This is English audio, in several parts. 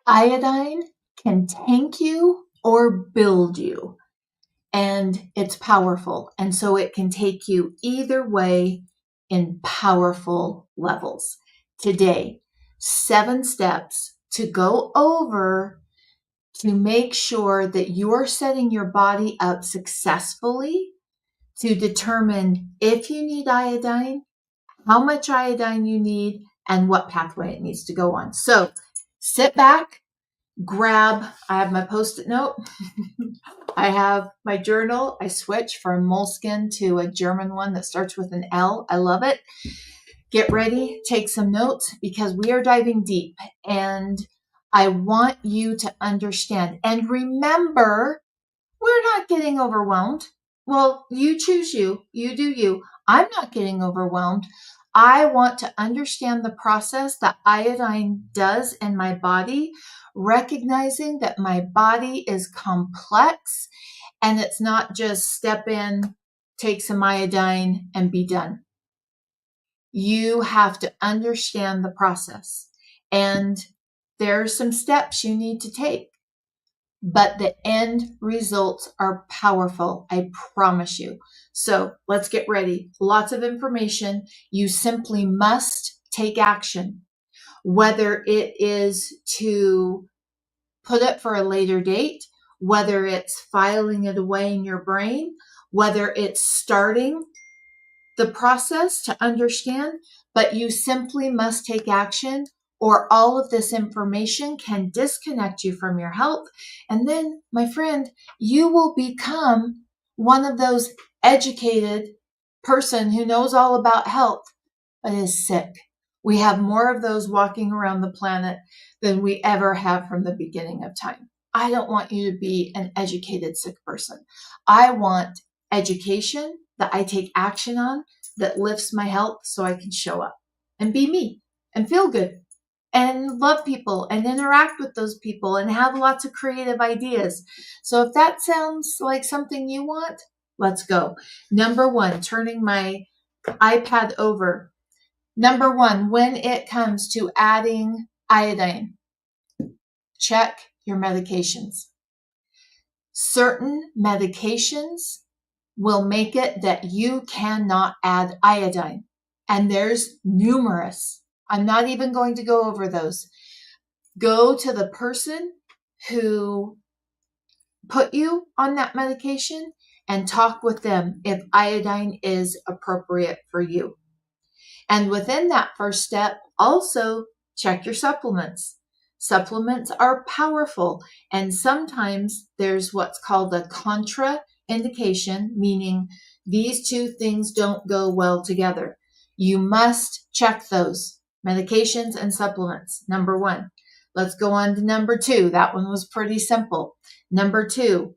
Iodine can tank you or build you, and it's powerful. And so it can take you either way in powerful levels. Today, 7 steps to go over to make sure that you're setting your body up successfully to determine if you need iodine, how much iodine you need, and what pathway it needs to go on. So sit back, I have my Post-it note. I have my journal. I switch from moleskin to a German one that starts with an L. I love it. Get ready, take some notes because we are diving deep and I want you to understand. And remember, we're not getting overwhelmed. Well, you choose you do you. I'm not getting overwhelmed. I want to understand the process that iodine does in my body, recognizing that my body is complex and it's not just step in, take some iodine and be done. You have to understand the process and there are some steps you need to take. But the end results are powerful. I promise you. So let's get ready. Lots of information. You simply must take action, whether it is to put it for a later date, whether it's filing it away in your brain, whether it's starting the process to understand, but you simply must take action or all of this information can disconnect you from your health. And then, my friend, you will become one of those educated person who knows all about health, but is sick. We have more of those walking around the planet than we ever have from the beginning of time. I don't want you to be an educated sick person. I want education that I take action on that lifts my health so I can show up and be me and feel good and love people and interact with those people and have lots of creative ideas. So if that sounds like something you want, let's go. Number 1, turning my iPad over. Number 1, when it comes to adding iodine, check your medications. Certain medications will make it that you cannot add iodine. And there's numerous. I'm not even going to go over those. Go to the person who put you on that medication and talk with them if iodine is appropriate for you. And within that first step, also check your supplements. Supplements are powerful, and sometimes there's what's called a contraindication, meaning these two things don't go well together. You must check those medications and supplements. Number 1. Let's go on to number 2. That one was pretty simple. Number 2,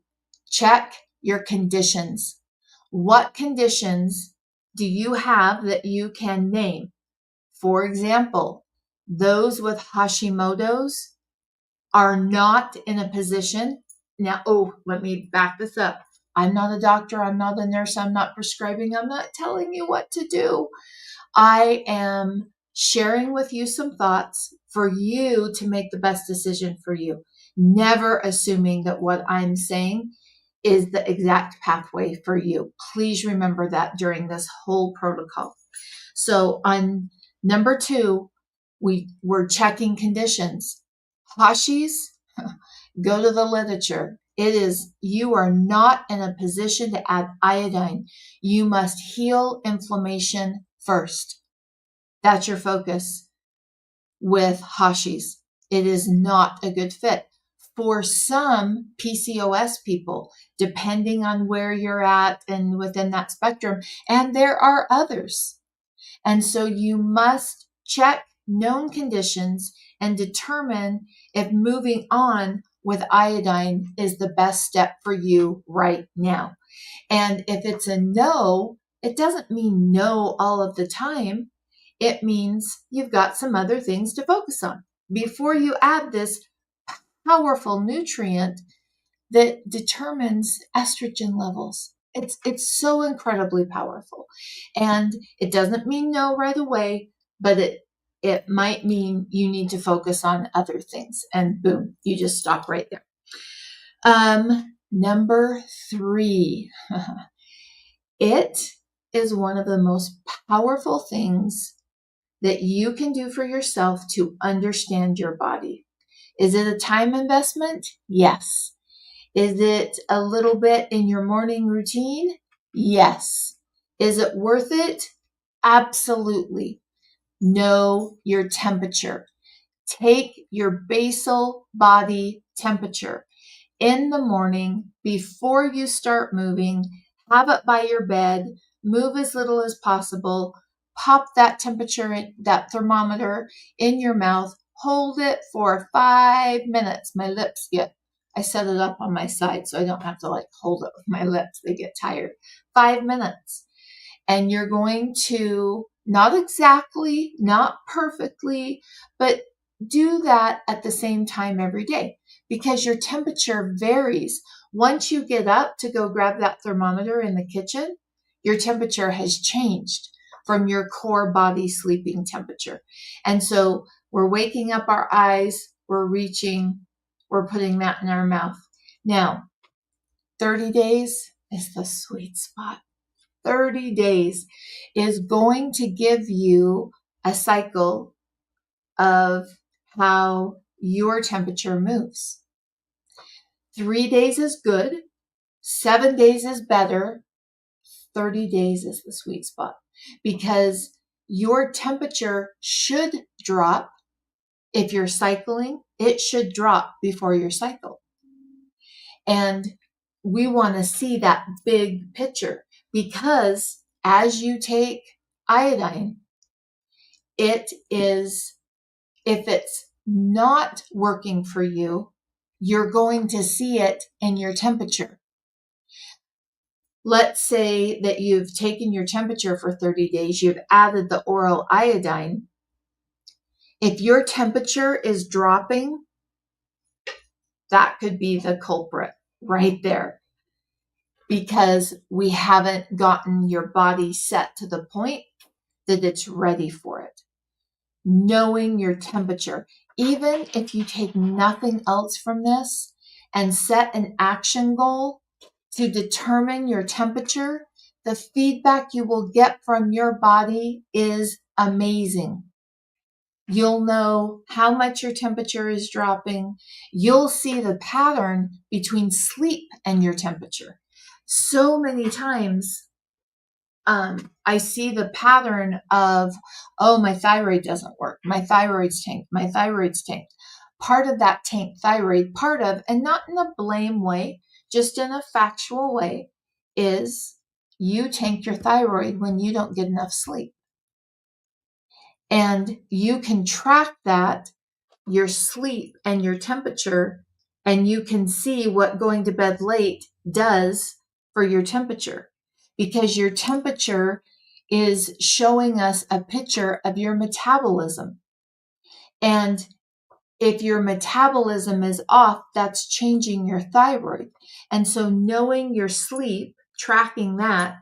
check your conditions. What conditions do you have that you can name? For example, those with Hashimoto's are not in a position. Now, let me back this up. I'm not a doctor. I'm not a nurse. I'm not prescribing. I'm not telling you what to do. I am sharing with you some thoughts for you to make the best decision for you. Never assuming that what I'm saying is the exact pathway for you. Please remember that during this whole protocol. So on number 2, we're checking conditions. Hashis, go to the literature. You are not in a position to add iodine. You must heal inflammation first. That's your focus with Hashis. It is not a good fit. For some PCOS people, depending on where you're at and within that spectrum, and there are others. And so you must check known conditions and determine if moving on with iodine is the best step for you right now. And if it's a no, it doesn't mean no all of the time. It means you've got some other things to focus on before you add this powerful nutrient that determines estrogen levels. It's so incredibly powerful. And it doesn't mean no right away, but it might mean you need to focus on other things. And boom, you just stop right there. Number 3, it is one of the most powerful things that you can do for yourself to understand your body. Is it a time investment? Yes. Is it a little bit in your morning routine? Yes. Is it worth it? Absolutely. Know your temperature. Take your basal body temperature in the morning before you start moving. Have it by your bed. Move as little as possible. Pop that temperature, that thermometer in your mouth. Hold it for 5 minutes. I set it up on my side so I don't have to hold it with my lips. They get tired. 5 minutes. And you're going to, not exactly, not perfectly, but do that at the same time every day, because your temperature varies. Once you get up to go grab that thermometer in the kitchen, your temperature has changed from your core body sleeping temperature. And so we're waking up our eyes, we're reaching, we're putting that in our mouth. Now, 30 days is the sweet spot. 30 days is going to give you a cycle of how your temperature moves. 3 days is good. 7 days is better. 30 days is the sweet spot, because your temperature should drop. If you're cycling, it should drop before your cycle. And we want to see that big picture, because as you take iodine, if it's not working for you, you're going to see it in your temperature. Let's say that you've taken your temperature for 30 days, you've added the oral iodine. If your temperature is dropping, that could be the culprit right there, because we haven't gotten your body set to the point that it's ready for it. Knowing your temperature, even if you take nothing else from this and set an action goal to determine your temperature, the feedback you will get from your body is amazing. You'll know how much your temperature is dropping. You'll see the pattern between sleep and your temperature. So many times, I see the pattern of, oh, my thyroid doesn't work. My thyroid's tanked. Part of that tanked thyroid, and not in a blame way, just in a factual way, is you tank your thyroid when you don't get enough sleep. And you can track that, your sleep and your temperature, and you can see what going to bed late does for your temperature, because your temperature is showing us a picture of your metabolism. And if your metabolism is off, that's changing your thyroid. And so knowing your sleep, tracking that,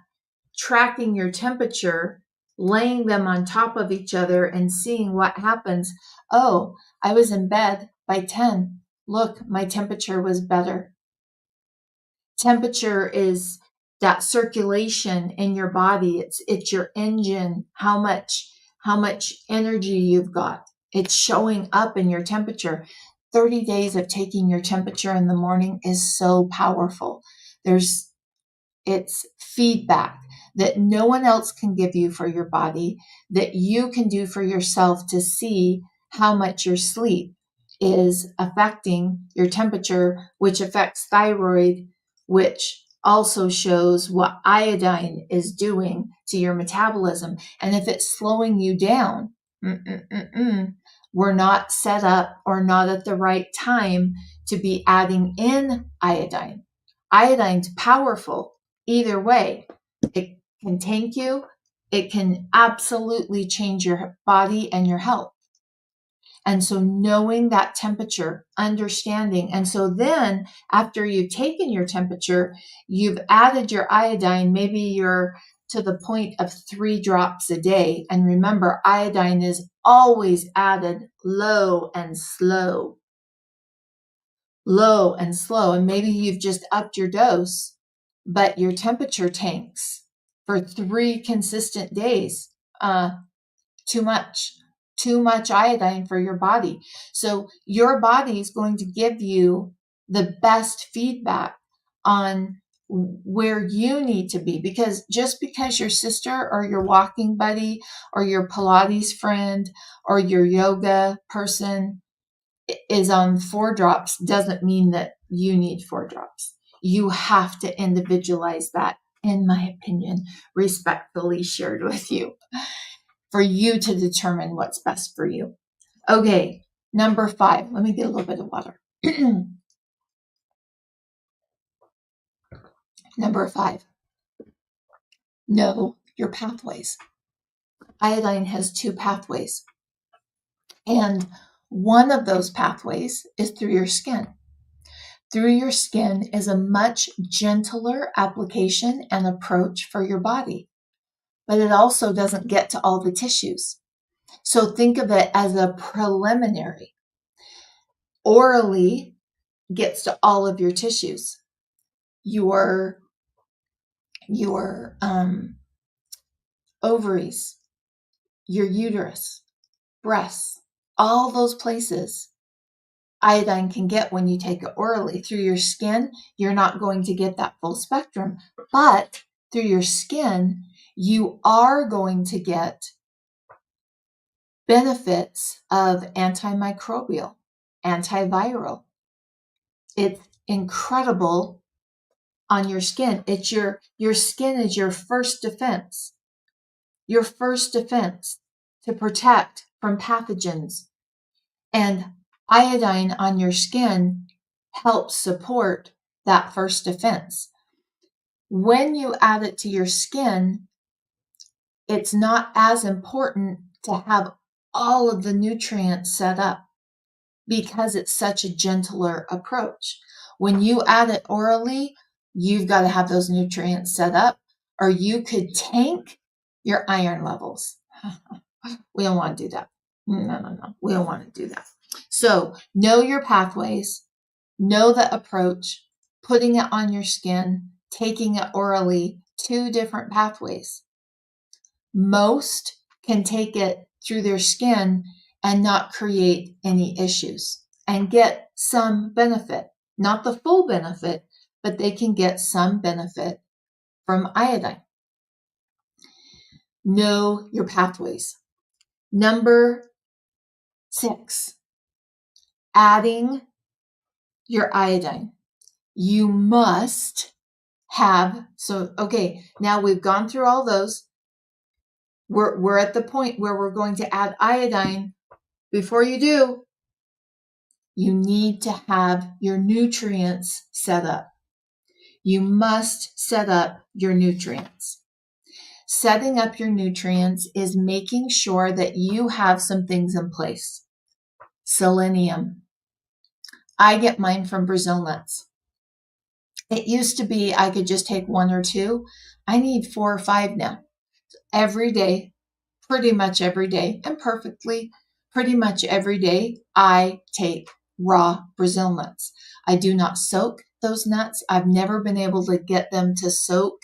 tracking your temperature, laying them on top of each other and seeing what happens. Oh, I was in bed by 10. Look, my temperature was better. Temperature is that circulation in your body. It's your engine, how much energy you've got. It's showing up in your temperature. 30 days of taking your temperature in the morning is so powerful. It's feedback that no one else can give you for your body, that you can do for yourself to see how much your sleep is affecting your temperature, which affects thyroid, which also shows what iodine is doing to your metabolism. And if it's slowing you down, we're not set up or not at the right time to be adding in iodine. Iodine's powerful. Either way, it can tank you. It can absolutely change your body and your health. And so knowing that temperature, understanding. And so then after you've taken your temperature, you've added your iodine, maybe you're to the point of 3 drops a day. And remember, iodine is always added low and slow. Low and slow. And maybe you've just upped your dose, but your temperature tanks for 3 consistent days. Too much iodine for your body. So your body is going to give you the best feedback on where you need to be, because just because your sister or your walking buddy or your Pilates friend or your yoga person is on 4 drops doesn't mean that you need 4 drops. You have to individualize that, in my opinion, respectfully shared with you, for you to determine what's best for you. Okay, number 5. Let me get a little bit of water. Number 5. Know your pathways. Iodine has 2 pathways. And one of those pathways is through your skin. Through your skin is a much gentler application and approach for your body, but it also doesn't get to all the tissues. So think of it as a preliminary. Orally gets to all of your tissues. Your ovaries, your uterus, breasts, all those places iodine can get when you take it orally. Through your skin, you're not going to get that full spectrum, but through your skin, you are going to get benefits of antimicrobial, antiviral. It's incredible on your skin. It's your skin is your first defense. Your first defense to protect from pathogens. And iodine on your skin helps support that first defense. When you add it to your skin, it's not as important to have all of the nutrients set up because it's such a gentler approach. When you add it orally, you've got to have those nutrients set up, or you could tank your iron levels. We don't want to do that. No. We don't want to do that. So know your pathways, know the approach, putting it on your skin, taking it orally, 2 different pathways. Most can take it through their skin and not create any issues and get some benefit, not the full benefit, but they can get some benefit from iodine. Know your pathways. Number 6, adding your iodine. You must have, okay, now we've gone through all those. We're at the point where we're going to add iodine. Before you do, you need to have your nutrients set up. You must set up your nutrients. Setting up your nutrients is making sure that you have some things in place. Selenium. I get mine from Brazil nuts. It used to be I could just take 1 or 2. I need 4 or 5 now. Every day, pretty much every day, and perfectly, pretty much every day, I take raw Brazil nuts. I do not soak those nuts. I've never been able to get them to soak.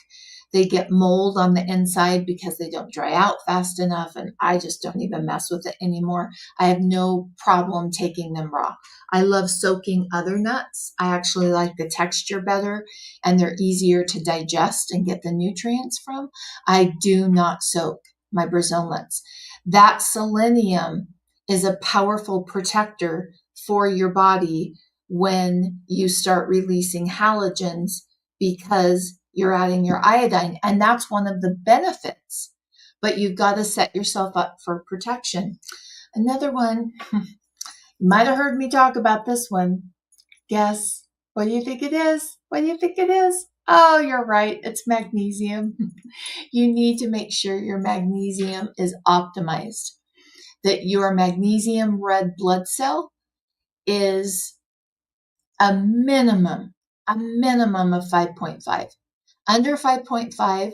They get mold on the inside because they don't dry out fast enough, and I just don't even mess with it anymore. I have no problem taking them raw. I love soaking other nuts. I actually like the texture better, and they're easier to digest and get the nutrients from. I do not soak my Brazil nuts. That selenium is a powerful protector for your body when you start releasing halogens because you're adding your iodine, and that's one of the benefits. But you've got to set yourself up for protection. Another one, you might have heard me talk about this one. Guess, what do you think it is? What do you think it is? Oh, you're right. It's magnesium. You need to make sure your magnesium is optimized, that your magnesium red blood cell is a minimum of 5.5. Under 5.5,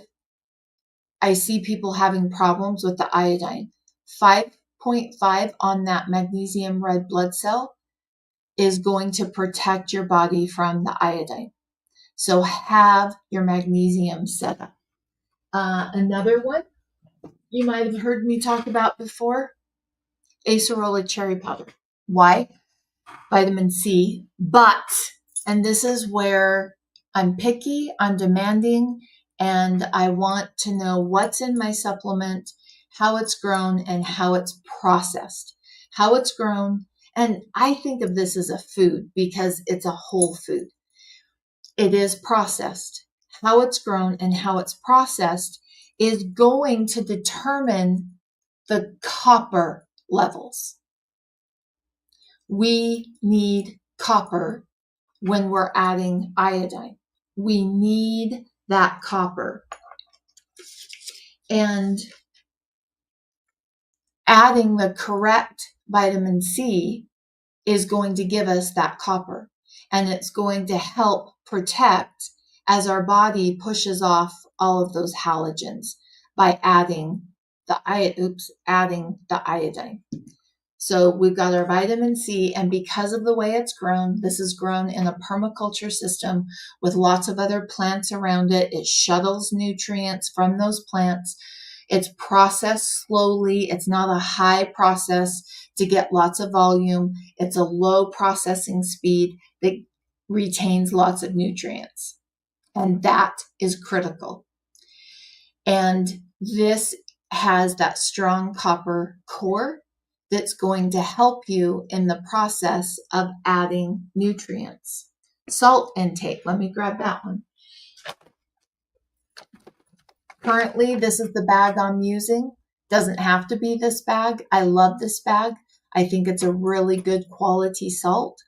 I see people having problems with the iodine. 5.5 on that magnesium red blood cell is going to protect your body from the iodine. So have your magnesium set up. Another one you might have heard me talk about before, acerola cherry powder. Why? Vitamin C, but, and this is where I'm picky, I'm demanding, and I want to know what's in my supplement, how it's grown, and how it's processed. How it's grown, and I think of this as a food because it's a whole food. It is processed. How it's grown and how it's processed is going to determine the copper levels. We need copper when we're adding iodine. We need that copper. And adding the correct vitamin C is going to give us that copper. And it's going to help protect as our body pushes off all of those halogens by adding the iodine. So we've got our vitamin C, and because of the way it's grown, this is grown in a permaculture system with lots of other plants around it. It shuttles nutrients from those plants. It's processed slowly. It's not a high process to get lots of volume. It's a low processing speed that retains lots of nutrients. And that is critical. And this has that strong copper core that's going to help you in the process of adding nutrients. Salt intake. Let me grab that one. Currently, this is the bag I'm using. Doesn't have to be this bag. I love this bag. I think it's a really good quality salt.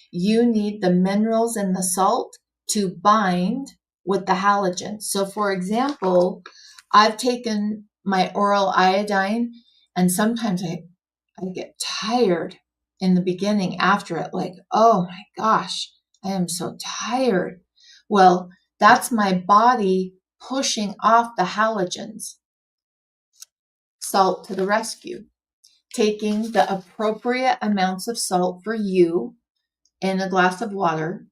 You need the minerals in the salt to bind with the halogens. So for example, I've taken my oral iodine, and sometimes I get tired in the beginning after it, like, oh my gosh, I am so tired. Well, that's my body pushing off the halogens. Salt to the rescue. Taking the appropriate amounts of salt for you in a glass of water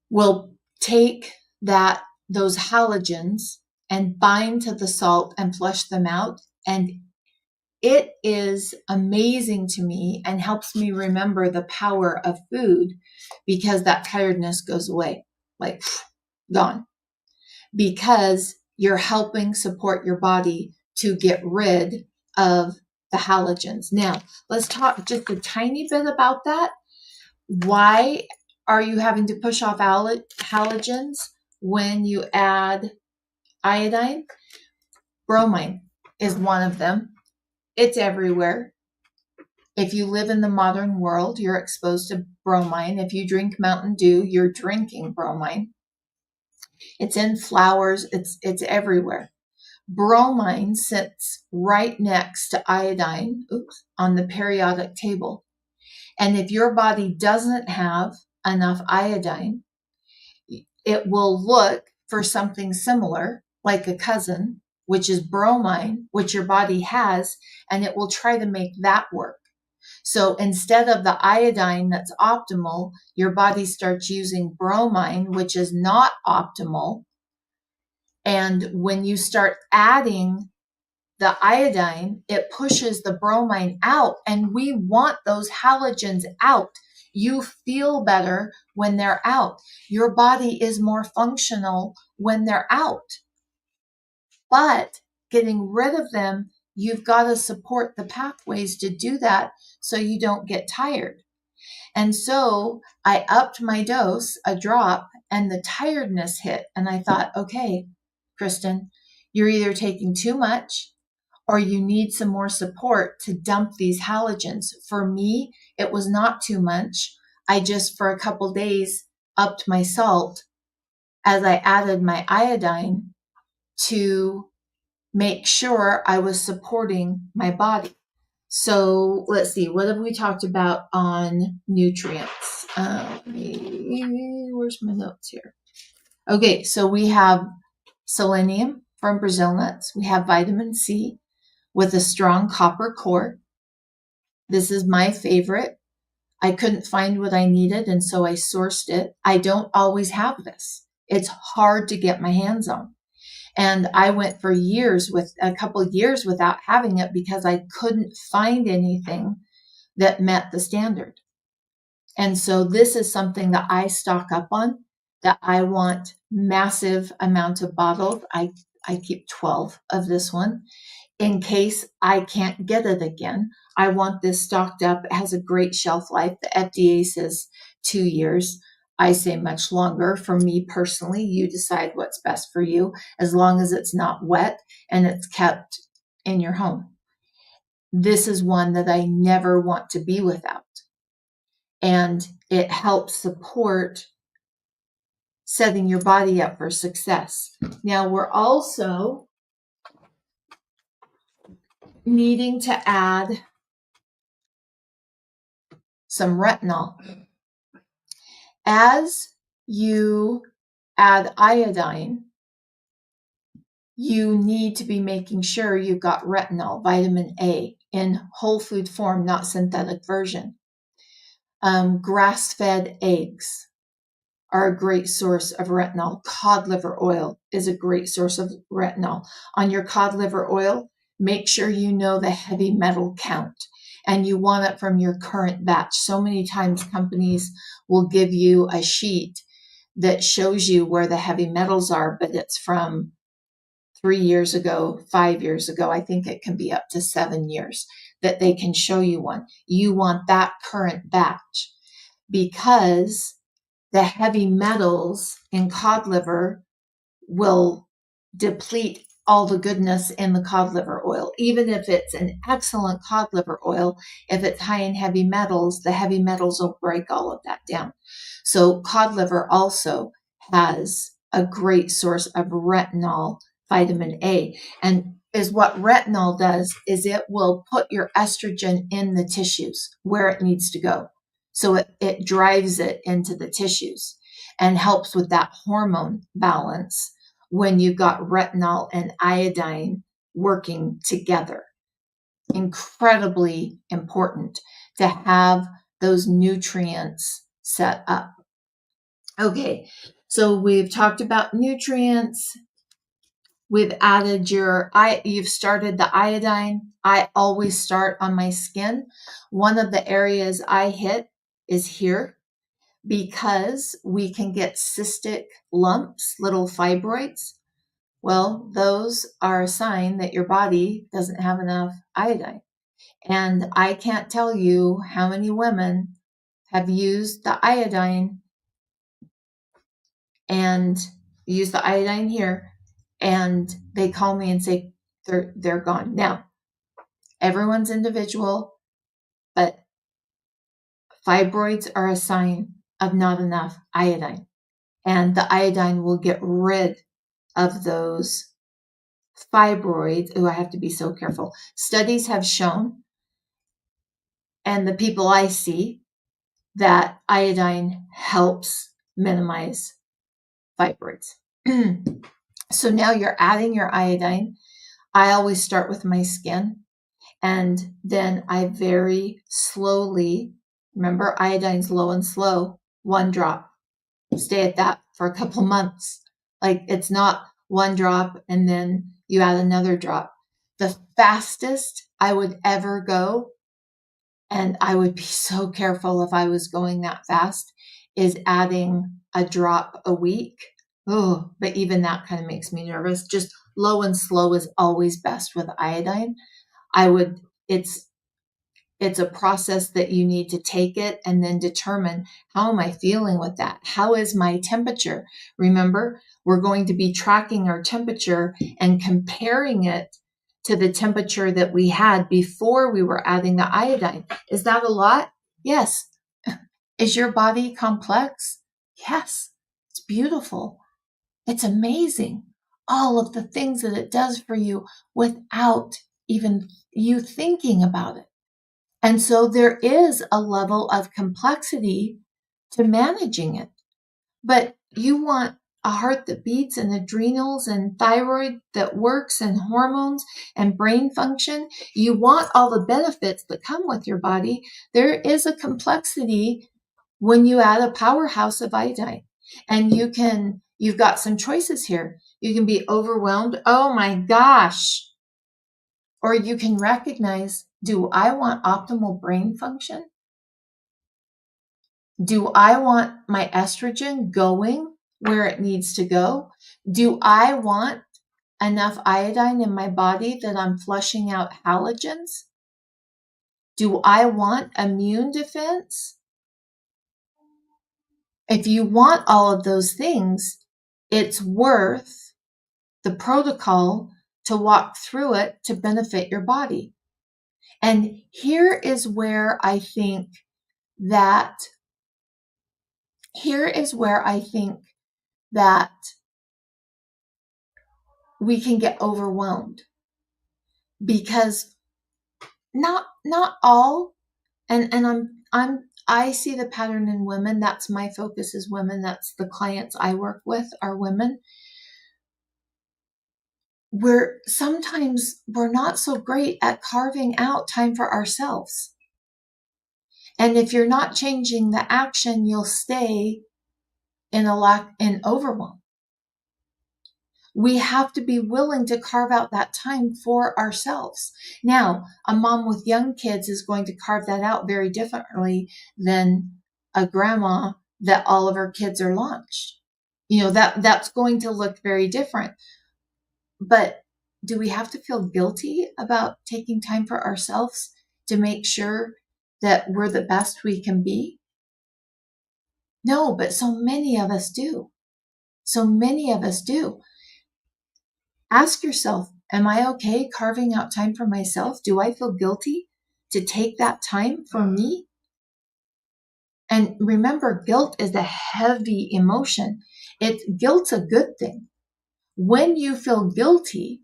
will take those halogens and bind to the salt and flush them out. And it is amazing to me and helps me remember the power of food, because that tiredness goes away, like gone, because you're helping support your body to get rid of the halogens. Now, let's talk just a tiny bit about that. Why are you having to push off halogens when you add iodine? Bromine is one of them. It's everywhere. If you live in the modern world, you're exposed to bromine. If you drink Mountain Dew, you're drinking bromine. It's in flowers. It's everywhere. Bromine sits right next to iodine on the periodic table. And if your body doesn't have enough iodine, it will look for something similar, like a cousin, which is bromine, which your body has, and it will try to make that work. So instead of the iodine that's optimal, your body starts using bromine, which is not optimal. And when you start adding the iodine, it pushes the bromine out, and we want those halogens out. You feel better when they're out. Your body is more functional when they're out. But getting rid of them, you've got to support the pathways to do that so you don't get tired. And so I upped my dose a drop, and the tiredness hit. And I thought, okay, Kristen, you're either taking too much or you need some more support to dump these halogens. For me, it was not too much. I just, for a couple days, upped my salt as I added my iodine to make sure I was supporting my body. So let's see, what have we talked about on nutrients? Where's my notes here? Okay, so we have selenium, from Brazil nuts. We have vitamin C with a strong copper core. This is my favorite. I couldn't find what I needed, and so I sourced it. I don't always have this. It's hard to get my hands on. And I went for a couple of years without having it because I couldn't find anything that met the standard. And so this is something that I stock up on, that I want massive amount of bottles. I keep 12 of this one in case I can't get it again. I want this stocked up. It has a great shelf life. The FDA says 2 years. I say much longer. For me personally, you decide what's best for you, as long as it's not wet and it's kept in your home. This is one that I never want to be without. And it helps support setting your body up for success. Now, we're also needing to add some retinol. As you add iodine, you need to be making sure you've got retinol, vitamin A, in whole food form, not synthetic version. Grass-fed eggs are a great source of retinol. Cod liver oil is a great source of retinol. On your cod liver oil, make sure you know the heavy metal count, and you want it from your current batch. So many times companies will give you a sheet that shows you where the heavy metals are, but it's from 3 years ago, 5 years ago. I think it can be up to 7 years that they can show you one. You want that current batch, because the heavy metals in cod liver will deplete all the goodness in the cod liver oil. Even if it's an excellent cod liver oil, if it's high in heavy metals, the heavy metals will break all of that down. So cod liver also has a great source of retinol, vitamin A. And is what retinol does is it will put your estrogen in the tissues where it needs to go. So it drives it into the tissues and helps with that hormone balance when you've got retinol and iodine working together. Incredibly important to have those nutrients set up. Okay, so we've talked about nutrients. We've added you've started the iodine. I always start on my skin. One of the areas I hit is here, because we can get cystic lumps, little fibroids. Well, those are a sign that your body doesn't have enough iodine. And I can't tell you how many women have used the iodine and use the iodine here, and they call me and say they're gone. Now, everyone's individual, but fibroids are a sign of not enough iodine. And the iodine will get rid of those fibroids. Oh, I have to be so careful. Studies have shown, and the people I see, that iodine helps minimize fibroids. So now you're adding your iodine. I always start with my skin, and then I very slowly, remember, iodine's low and slow, 1 drop. Stay at that for a couple months. Like, it's not 1 drop and then you add another drop. The fastest I would ever go, and I would be so careful if I was going that fast, is adding a drop a week. Oh, but even that kind of makes me nervous. Just low and slow is always best with iodine. It's a process that you need to take it and then determine, how am I feeling with that? How is my temperature? Remember, we're going to be tracking our temperature and comparing it to the temperature that we had before we were adding the iodine. Is that a lot? Yes. Is your body complex? Yes. It's beautiful. It's amazing. All of the things that it does for you without even you thinking about it. And so there is a level of complexity to managing it. But you want a heart that beats and adrenals and thyroid that works and hormones and brain function. You want all the benefits that come with your body. There is a complexity when you add a powerhouse of iodine. And you've got some choices here. You can be overwhelmed. Oh my gosh. Or you can recognize, do I want optimal brain function? Do I want my estrogen going where it needs to go? Do I want enough iodine in my body that I'm flushing out halogens? Do I want immune defense? If you want all of those things, it's worth the protocol to walk through it to benefit your body. And here is where I think that we can get overwhelmed, because not all, and I see the pattern in women. That's my focus, is women. That's the clients I work with are women. Sometimes we're not so great at carving out time for ourselves. And if you're not changing the action, you'll stay in overwhelm. We have to be willing to carve out that time for ourselves. Now, a mom with young kids is going to carve that out very differently than a grandma that all of her kids are launched. That's going to look very different. But do we have to feel guilty about taking time for ourselves to make sure that we're the best we can be? No, but so many of us do. So many of us do. Ask yourself, am I okay carving out time for myself? Do I feel guilty to take that time for me? And remember, guilt is a heavy emotion. Guilt's a good thing. When you feel guilty,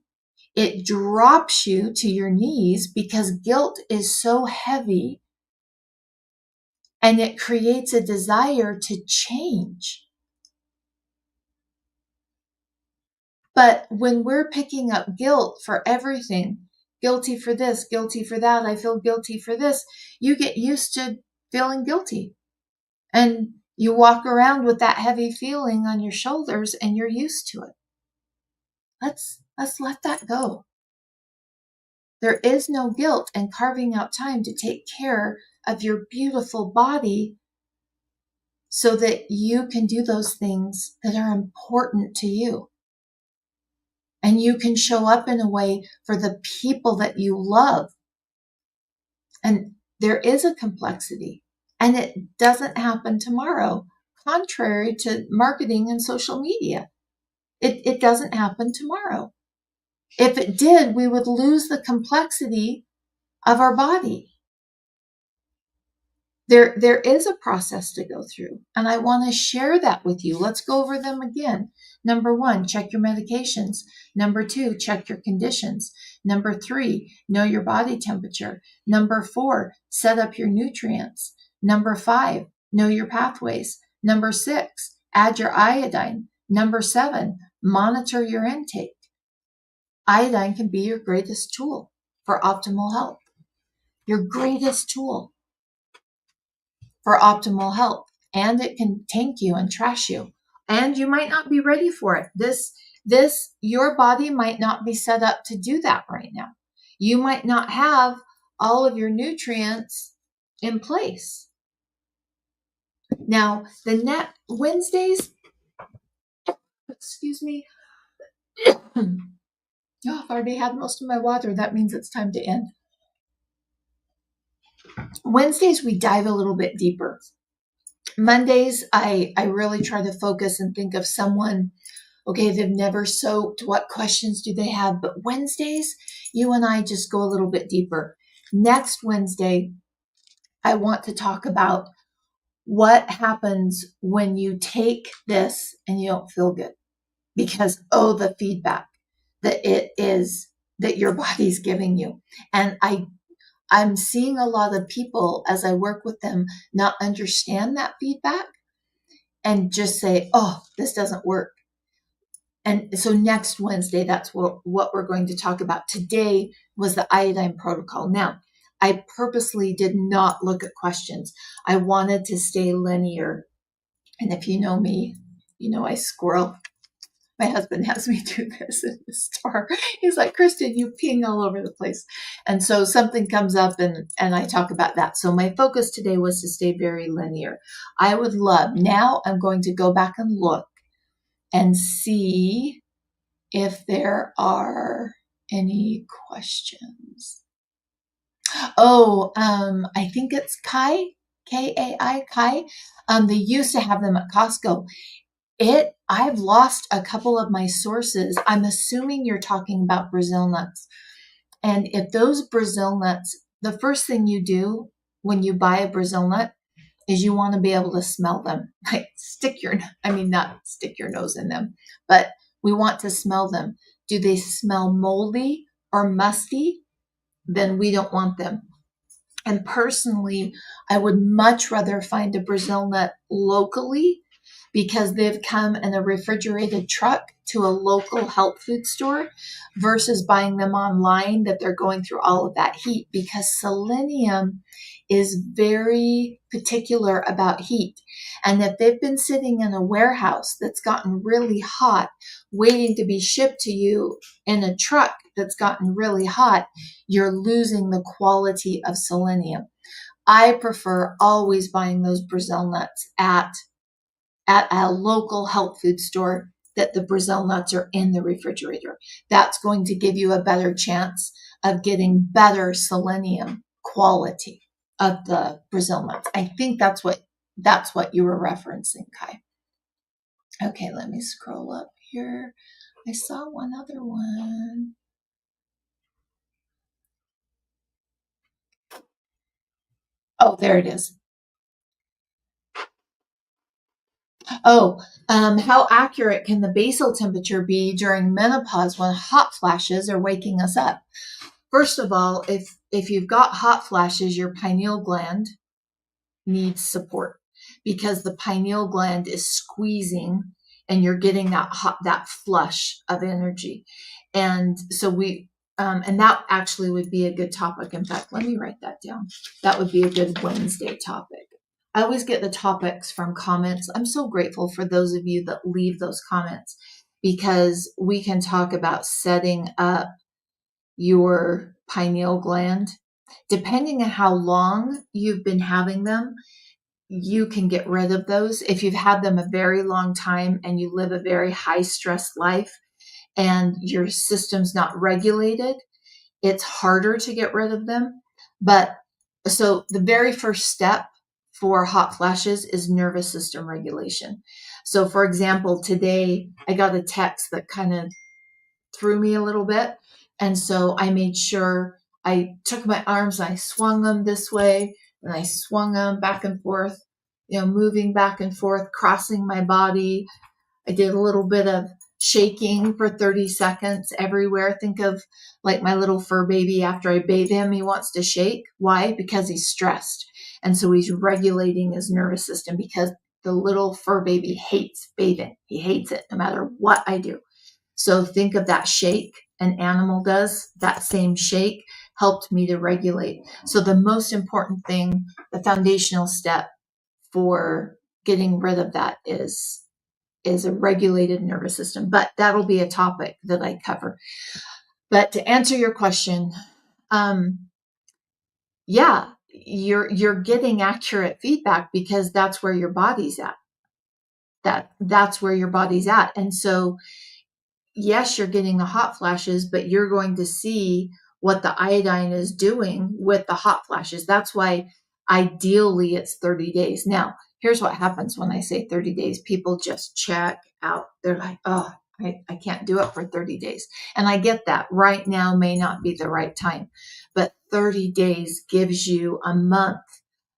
it drops you to your knees, because guilt is so heavy and it creates a desire to change. But when we're picking up guilt for everything, guilty for this, guilty for that, I feel guilty for this, you get used to feeling guilty. And you walk around with that heavy feeling on your shoulders and you're used to it. Let's let that go. There is no guilt in carving out time to take care of your beautiful body so that you can do those things that are important to you. And you can show up in a way for the people that you love. And there is a complexity, and it doesn't happen tomorrow, contrary to marketing and social media. It doesn't happen tomorrow. If it did, we would lose the complexity of our body. There is a process to go through, and I want to share that with you. Let's go over them again. Number 1, check your medications. Number 2, check your conditions. Number 3, know your body temperature. Number 4, set up your nutrients. Number 5, know your pathways. Number 6, add your iodine. Number 7, monitor your intake. Iodine can be your greatest tool for optimal health. Your greatest tool for optimal health. And it can tank you and trash you. And you might not be ready for it. Your body might not be set up to do that right now. You might not have all of your nutrients in place. Now, the Wednesdays, excuse me. I've already had most of my water. That means it's time to end. Wednesdays, we dive a little bit deeper. Mondays, I really try to focus and think of someone, okay, they've never soaked. What questions do they have? But Wednesdays, you and I just go a little bit deeper. Next Wednesday, I want to talk about what happens when you take this and you don't feel good, because, the feedback that your body's giving you. And I'm seeing a lot of people, as I work with them, not understand that feedback and just say, this doesn't work. And so next Wednesday, that's what we're going to talk about. Today was the iodine protocol. Now, I purposely did not look at questions. I wanted to stay linear. And if you know me, you know I squirrel. My husband has me do this in the store. He's like, Kristen, you ping all over the place. And so something comes up and I talk about that. So my focus today was to stay very linear. I would love, now I'm going to go back and look and see if there are any questions. Oh, I think it's Kai, Kai, Kai. They used to have them at Costco. I've lost a couple of my sources. I'm assuming you're talking about Brazil nuts. And if those Brazil nuts, the first thing you do when you buy a Brazil nut is you want to be able to smell them. Like not stick your nose in them, but we want to smell them. Do they smell moldy or musty? Then we don't want them. And personally, I would much rather find a Brazil nut locally because they've come in a refrigerated truck to a local health food store versus buying them online that they're going through all of that heat, because selenium is very particular about heat. And if they've been sitting in a warehouse that's gotten really hot, waiting to be shipped to you in a truck that's gotten really hot, you're losing the quality of selenium. I prefer always buying those Brazil nuts at a local health food store that the Brazil nuts are in the refrigerator. That's going to give you a better chance of getting better selenium quality of the Brazil nuts. I think that's what you were referencing, Kai. Okay, let me scroll up here. I saw one other one. Oh, there it is. Oh, how accurate can the basal temperature be during menopause when hot flashes are waking us up? First of all, if you've got hot flashes, your pineal gland needs support because the pineal gland is squeezing and you're getting that flush of energy. And so and that actually would be a good topic. In fact, let me write that down. That would be a good Wednesday topic. I always get the topics from comments. I'm so grateful for those of you that leave those comments because we can talk about setting up your pineal gland. Depending on how long you've been having them, you can get rid of those. If you've had them a very long time and you live a very high stress life and your system's not regulated, it's harder to get rid of them. But so the very first step for hot flashes is nervous system regulation. So for example, today I got a text that kind of threw me a little bit. And so I made sure I took my arms and I swung them this way and I swung them back and forth, moving back and forth, crossing my body. I did a little bit of shaking for 30 seconds everywhere. Think of like my little fur baby after I bathe him, he wants to shake. Why? Because he's stressed. And so he's regulating his nervous system because the little fur baby hates bathing. He hates it no matter what I do. So think of that shake an animal does, that same shake helped me to regulate. So the most important thing, the foundational step for getting rid of that is a regulated nervous system. But that'll be a topic that I cover. But to answer your question, yeah, you're getting accurate feedback because that's where your body's at. That's where your body's at. And so yes, you're getting the hot flashes, but you're going to see what the iodine is doing with the hot flashes. That's why ideally it's 30 days. Now, here's what happens when I say 30 days. People just check out. They're like, oh, I can't do it for 30 days. And I get that. Right now may not be the right time, but 30 days gives you a month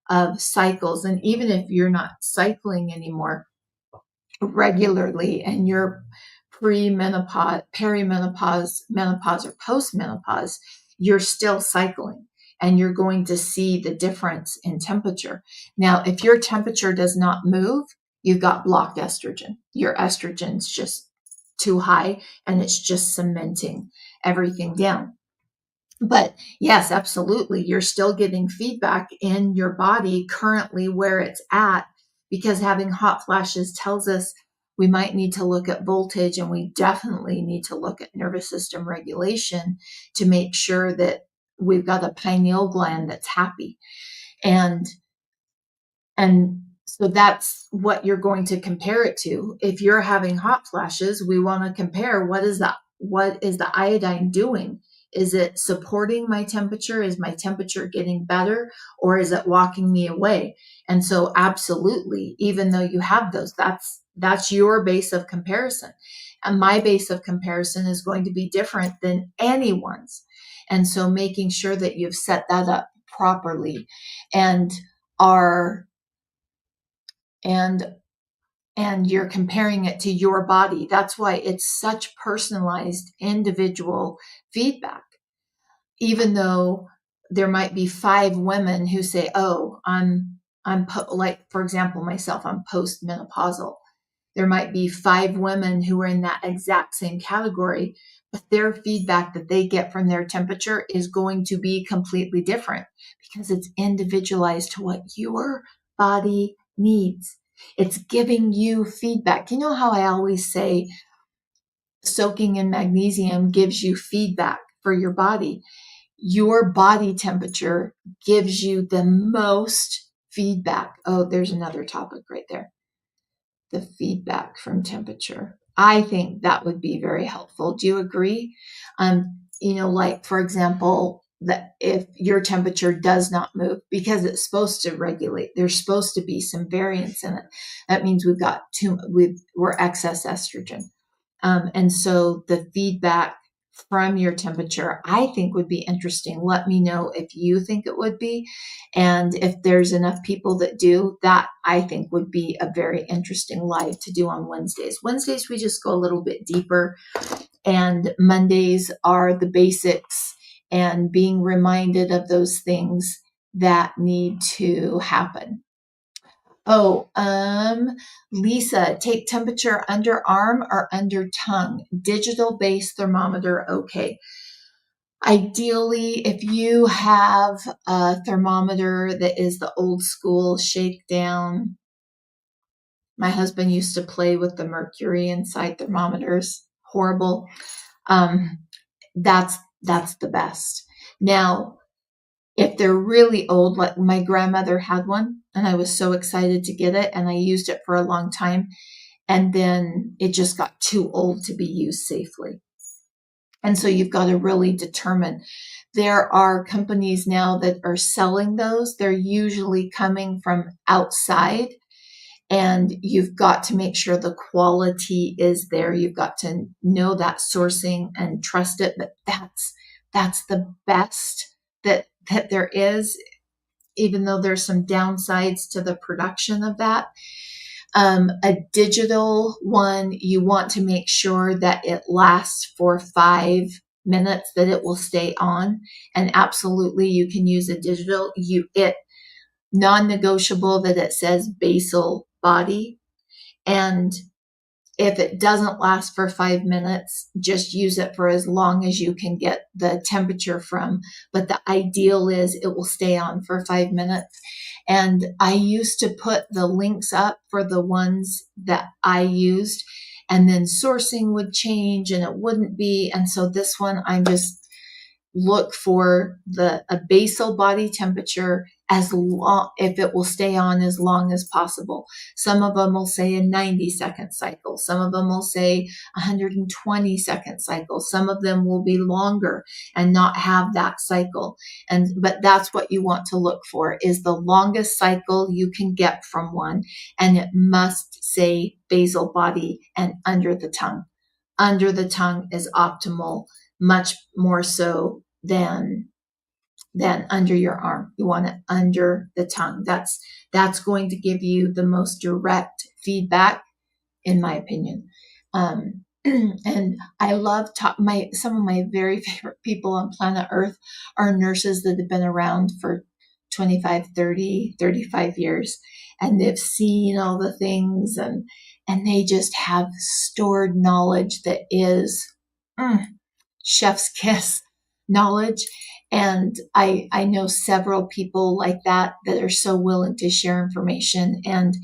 of cycles. And even if you're not cycling anymore regularly and you're pre-menopause, perimenopause, menopause, or postmenopause, you're still cycling and you're going to see the difference in temperature. Now, if your temperature does not move, you've got blocked estrogen. Your estrogen's just too high, and it's just cementing everything down. But yes, absolutely. You're still getting feedback in your body currently where it's at, because having hot flashes tells us we might need to look at voltage, and we definitely need to look at nervous system regulation to make sure that we've got a pineal gland that's happy. And so that's what you're going to compare it to. If you're having hot flashes, we want to compare what is the iodine doing? Is it supporting my temperature? Is my temperature getting better, or is it walking me away? And so absolutely, even though you have those, that's your base of comparison. And my base of comparison is going to be different than anyone's. And so making sure that you've set that up properly and are and you're comparing it to your body. That's why it's such personalized, individual feedback. Even though there might be 5 women who say, "Oh, like for example, myself, I'm postmenopausal." There might be 5 women who are in that exact same category, but their feedback that they get from their temperature is going to be completely different because it's individualized to what your body needs. It's giving you feedback. You know how I always say soaking in magnesium gives you feedback for your body? Your body temperature gives you the most feedback. Oh, there's another topic right there. The feedback from temperature. I think that would be very helpful. Do you agree? Like for example, that if your temperature does not move because it's supposed to regulate, there's supposed to be some variance in it. That means we're excess estrogen. And so the feedback from your temperature, I think would be interesting. Let me know if you think it would be. And if there's enough people that do, that I think would be a very interesting live to do on Wednesdays. Wednesdays, we just go a little bit deeper. And Mondays are the basics and being reminded of those things that need to happen. Oh, Lisa, take temperature under arm or under tongue. Digital based thermometer, okay. Ideally, if you have a thermometer that is the old school shakedown, my husband used to play with the mercury inside thermometers. Horrible. That's the best. Now, if they're really old, like my grandmother had one, and I was so excited to get it, and I used it for a long time, and then it just got too old to be used safely. And so you've got to really determine. There are companies now that are selling those. They're usually coming from outside, and you've got to make sure the quality is there. You've got to know that sourcing and trust it. But that's the best that there is, even though there's some downsides to the production of that. A digital one, you want to make sure that it lasts for 5 minutes, that it will stay on. And absolutely, you can use a digital. It non-negotiable that it says basal body. And if it doesn't last for 5 minutes, just use it for as long as you can get the temperature from. But the ideal is it will stay on for 5 minutes. And I used to put the links up for the ones that I used, and then sourcing would change and it wouldn't be. And so this one, I'm just look for a basal body temperature as long, if it will stay on as long as possible. Some of them will say a 90-second cycle. Some of them will say 120-second cycle. Some of them will be longer and not have that cycle. But that's what you want to look for, is the longest cycle you can get from one, and it must say basal body and under the tongue. Under the tongue is optimal, much more so than under your arm. You want it under the tongue. That's going to give you the most direct feedback, in my opinion. And I love some of my very favorite people on planet Earth are nurses that have been around for 25, 30, 35 years, and they've seen all the things, and and they just have stored knowledge that is chef's kiss knowledge. And I know several people like that are so willing to share information. And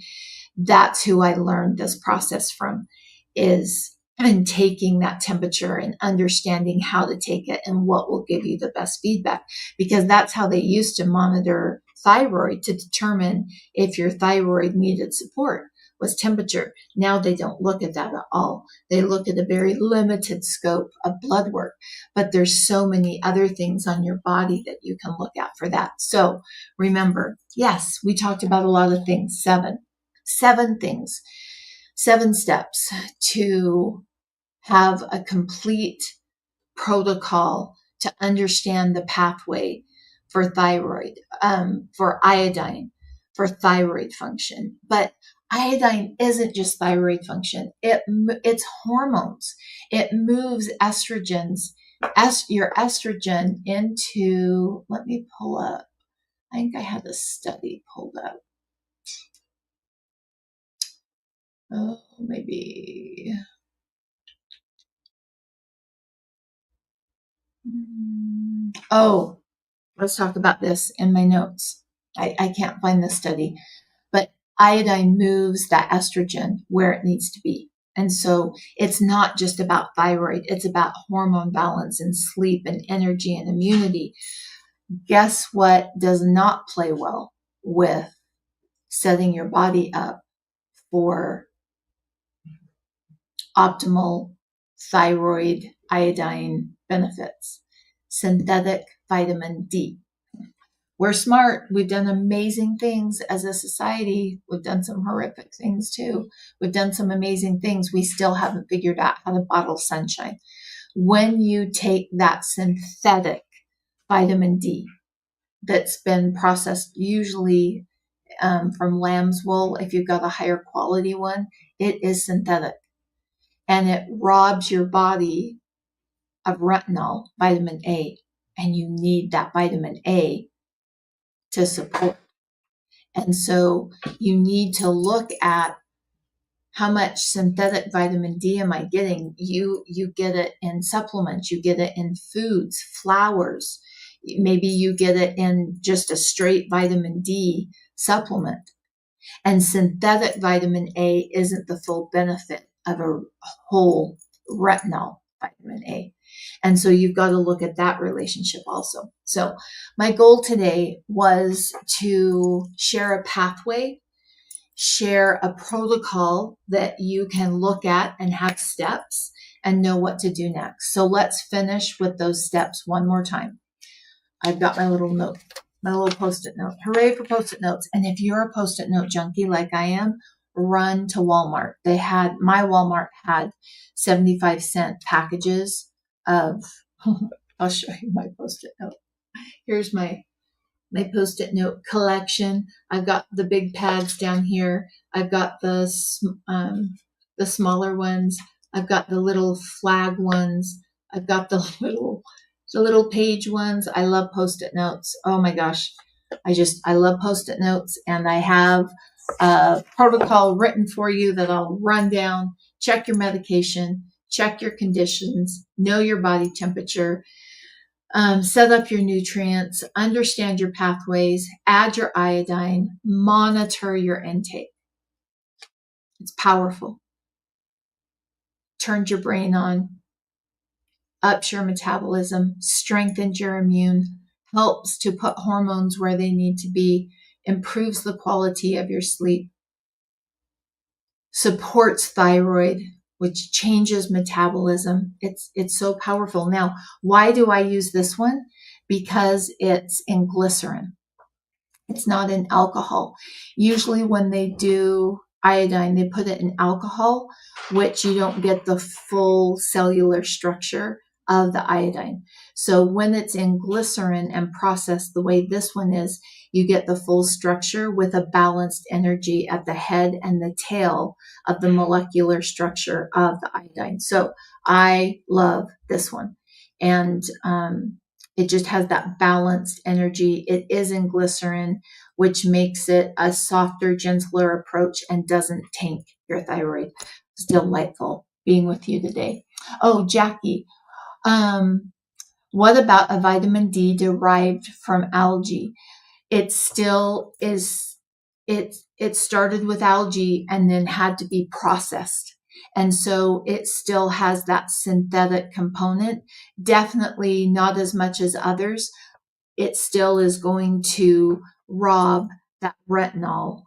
that's who I learned this process from, is in taking that temperature and understanding how to take it and what will give you the best feedback. Because that's how they used to monitor thyroid, to determine if your thyroid needed support, was temperature. Now they don't look at that at all. They look at a very limited scope of blood work, but there's so many other things on your body that you can look at for that. So remember, yes, we talked about a lot of things. Seven things, 7 steps to have a complete protocol to understand the pathway for thyroid, for iodine, for thyroid function. But iodine isn't just thyroid function. It's hormones. It moves your estrogen into, let me pull up. I think I had a study pulled up. Oh, maybe. Oh, let's talk about this in my notes. I can't find the study, but iodine moves that estrogen where it needs to be. And so it's not just about thyroid, it's about hormone balance and sleep and energy and immunity. Guess what does not play well with setting your body up for optimal thyroid iodine benefits? Synthetic vitamin D. We're smart. We've done amazing things as a society. We've done some horrific things too. We've done some amazing things. We still haven't figured out how to bottle sunshine. When you take that synthetic vitamin D that's been processed, usually from lamb's wool, if you've got a higher quality one, it is synthetic. And it robs your body of retinol, vitamin A, and you need that vitamin A to support. And so you need to look at how much synthetic vitamin D am I getting? You get it in supplements, you get it in foods, flowers. Maybe you get it in just a straight vitamin D supplement. And synthetic vitamin A isn't the full benefit of a whole retinol vitamin A. And so you've got to look at that relationship also. So my goal today was to share a pathway, share a protocol that you can look at and have steps and know what to do next. So let's finish with those steps one more time. I've got my little note, my little Post-it note. Hooray for Post-it notes. And if you're a Post-it note junkie like I am, run to Walmart. My Walmart had 75-cent packages of, I'll show you my Post-it note. Here's my Post-it note collection. I've got the big pads down here. I've got the smaller ones. I've got the little flag ones. I've got the little page ones. I love Post-it notes. Oh my gosh. I love Post-it notes, and I have a protocol written for you that I'll run down. Check your medication, check your conditions, know your body temperature, set up your nutrients, understand your pathways, add your iodine, monitor your intake. It's powerful. Turns your brain on, ups your metabolism, strengthens your immune, helps to put hormones where they need to be, improves the quality of your sleep, supports thyroid, which changes metabolism. It's so powerful. Now, why do I use this one? Because it's in glycerin. It's not in alcohol. Usually when they do iodine, they put it in alcohol, which you don't get the full cellular structure of the iodine. So when it's in glycerin and processed the way this one is, you get the full structure with a balanced energy at the head and the tail of the molecular structure of the iodine. So I love this one. And it just has that balanced energy. It is in glycerin, which makes it a softer, gentler approach and doesn't taint your thyroid. It's delightful being with you today. Oh, Jackie, what about a vitamin D derived from algae? It still is, it started with algae and then had to be processed. And so it still has that synthetic component, definitely not as much as others. It still is going to rob that retinol,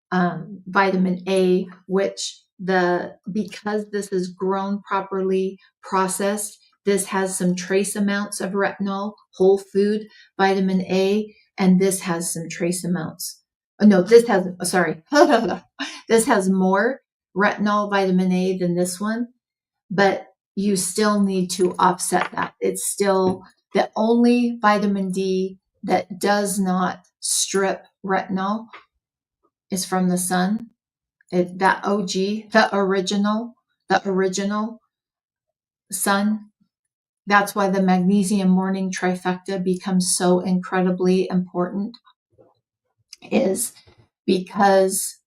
vitamin A, which because this is grown properly, processed, this has some trace amounts of retinol, whole food, vitamin A, and this has some trace amounts. No, this has, sorry, this has more retinol, vitamin A than this one, but you still need to offset that. It's still the only vitamin D that does not strip retinol is from the sun. That OG, the original sun. That's why the magnesium morning trifecta becomes so incredibly important, is because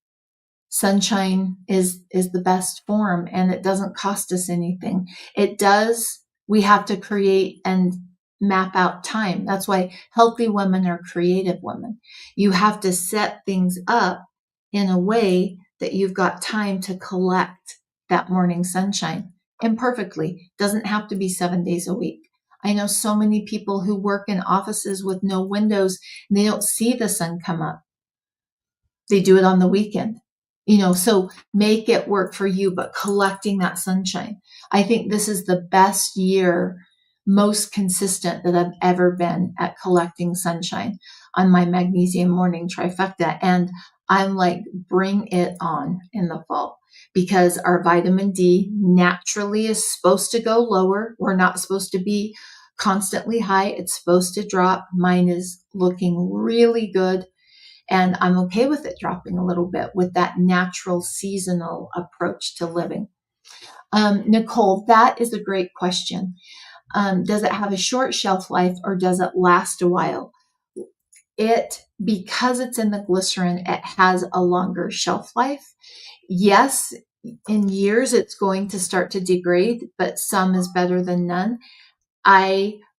sunshine is the best form, and it doesn't cost us anything. It does. We have to create and map out time. That's why healthy women are creative women. You have to set things up in a way that you've got time to collect that morning sunshine imperfectly. Doesn't have to be 7 days a week. I know so many people who work in offices with no windows and they don't see the sun come up. They do it on the weekend. So make it work for you, but collecting that sunshine. I think this is the best year, most consistent that I've ever been at collecting sunshine on my magnesium morning trifecta. And I'm like, bring it on in the fall, because our vitamin D naturally is supposed to go lower. We're not supposed to be constantly high. It's supposed to drop. Mine is looking really good. And I'm okay with it dropping a little bit with that natural seasonal approach to living. Nicole, that is a great question. Does it have a short shelf life or does it last a while? Because it's in the glycerin, it has a longer shelf life. Yes, in years it's going to start to degrade, but some is better than none.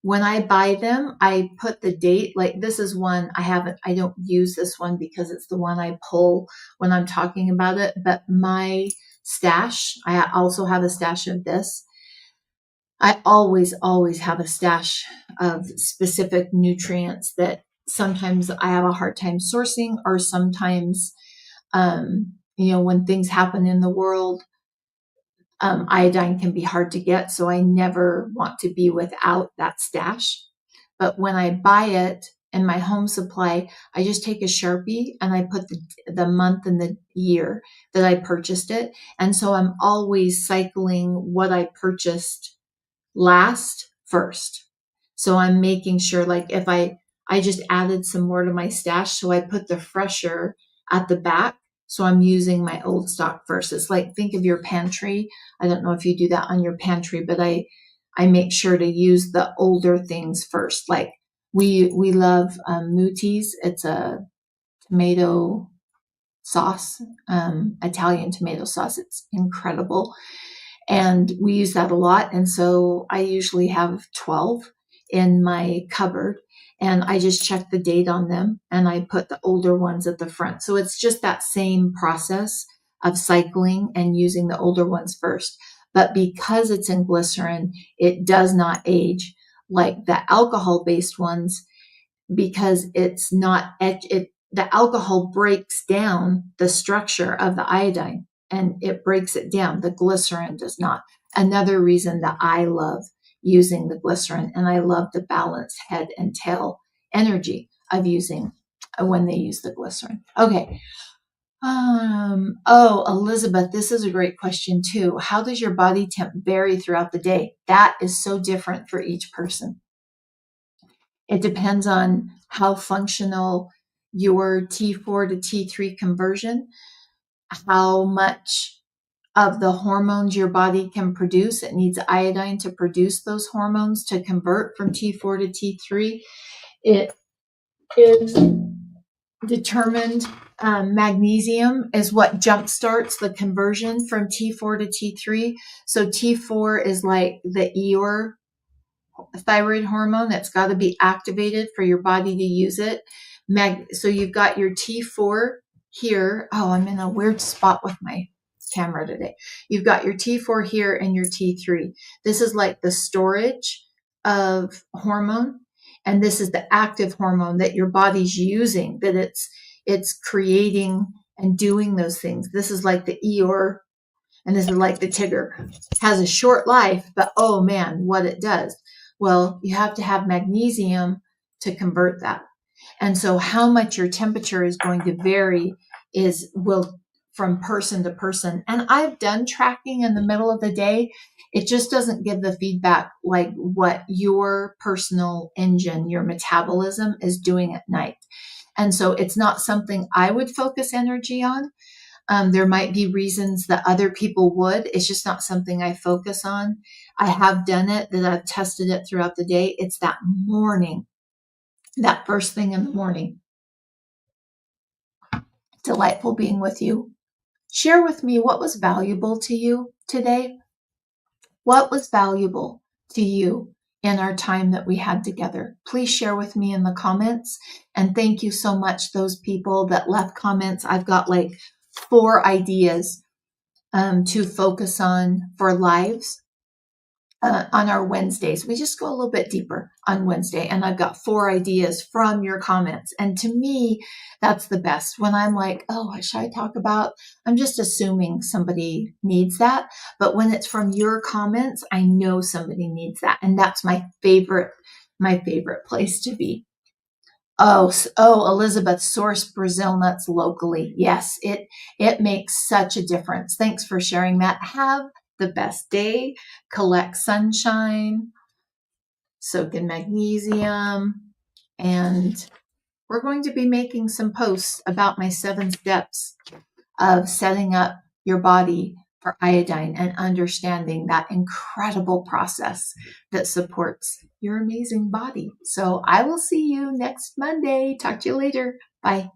When I buy them, I put the date. Like, this is one I don't use this one because it's the one I pull when I'm talking about it. But my stash, I also have a stash of this. I always have a stash of specific nutrients that sometimes I have a hard time sourcing, or sometimes, when things happen in the world, iodine can be hard to get, so I never want to be without that stash. But when I buy it in my home supply, I just take a Sharpie and I put the month and the year that I purchased it. And so I'm always cycling what I purchased last first. So I'm making sure, like, if I just added some more to my stash, so I put the fresher at the back. So I'm using my old stock first. It's like, think of your pantry. I don't know if you do that on your pantry, but I make sure to use the older things first. Like, we love Mooties. It's a tomato sauce, Italian tomato sauce. It's incredible. And we use that a lot. And so I usually have 12 in my cupboard, and I just check the date on them and I put the older ones at the front. So it's just that same process of cycling and using the older ones first. But because it's in glycerin, it does not age like the alcohol-based ones, because it's not, the alcohol breaks down the structure of the iodine and it breaks it down. The glycerin does not. Another reason that I love using the glycerin, and I love the balanced head and tail energy of using when they use the glycerin. Okay. Elizabeth, this is a great question too. How does your body temp vary throughout the day? That is so different for each person. It depends on how functional your T4 to T3 conversion, how much of the hormones your body can produce. It needs iodine to produce those hormones to convert from T4 to T3. It is determined magnesium is what jumpstarts the conversion from T4 to T3. So T4 is like the Eeyore thyroid hormone that's got to be activated for your body to use it. So you've got your T4 here. Oh, I'm in a weird spot with my camera today. You've got your T4 here and your T3. This is like the storage of hormone, and this is the active hormone that your body's using, that it's creating and doing those things. This is like the Eeyore, and this is like the Tigger. It has a short life, but oh man, what it does. Well, you have to have magnesium to convert that. And so how much your temperature is going to vary will from person to person. And I've done tracking in the middle of the day. It just doesn't give the feedback like what your personal engine, your metabolism is doing at night. And so it's not something I would focus energy on. There might be reasons that other people would. It's just not something I focus on. I have done it, that I've tested it throughout the day. It's that morning, that first thing in the morning. Delightful being with you. Share with me what was valuable to you today. What was valuable to you in our time that we had together? Please share with me in the comments. And thank you so much, those people that left comments. I've got like 4 ideas to focus on for lives on our Wednesdays. We just go a little bit deeper on Wednesday, and I've got 4 ideas from your comments. And to me, that's the best. When I'm like, oh, what should I talk about? I'm just assuming somebody needs that. But when it's from your comments, I know somebody needs that. And that's my favorite place to be. Oh, Elizabeth, source Brazil nuts locally. Yes, it makes such a difference. Thanks for sharing that. Have the best day. Collect sunshine, soak in magnesium, and we're going to be making some posts about my 7 steps of setting up your body for iodine and understanding that incredible process that supports your amazing body. So I will see you next Monday. Talk to you later. Bye.